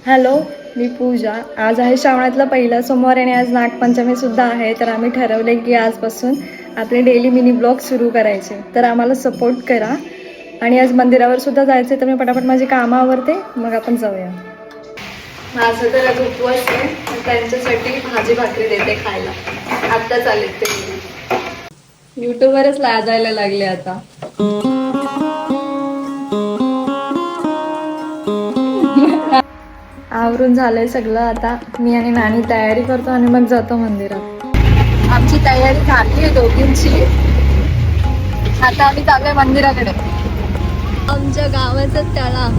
Hello, मी पूजा. आज आहे श्रावणातला पहिला सोमवार आणि आज नागपंचमी सुद्धा आहे. तर आम्ही ठरवले की आजपासून आपले डेली मिनी ब्लॉग सुरू करायचे. तर आम्हाला सपोर्ट करा. आणि आज मंदिरावर सुद्धा जायचे, तर मी पटापट माझी कामं आवरते, मग आपण जाऊया. माझं तर आज उपवास आहे, त्यांच्यासाठी भाजी भाकरी देते खायला. आत्ता चालेल ते युट्यूबवरच लाजायला लागले आता. आवरून झालंय सगळं. आता मी आणि नानी तयारी करतो आणि मग जातो मंदिरात. आमची तयारी झाली आहे दोघींची. आता आम्ही चाललोय मंदिराकडे. आमच्या गावाचं तळा.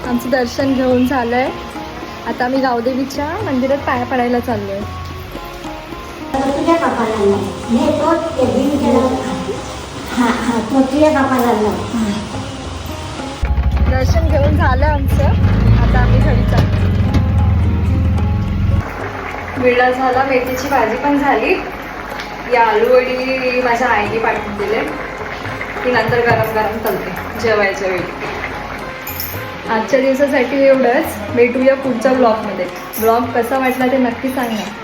आमचं दर्शन घेऊन झालंय. आता आम्ही गावदेवीच्या मंदिरात पाया पडायला चाललोय. दर्शन घेऊन झालं आमचं. आता आम्ही घरी चाललो. विडा झाला, मेथीची भाजी पण झाली. या आलूवडी माझ्या आईने पाठवून दिले की नंतर गरम गरम तलते जेवायच्या वेळी. आजच्या दिवसासाठी एवढंच. भेटूया पुढच्या ब्लॉगमध्ये. ब्लॉग कसा वाटला ते नक्की सांगा.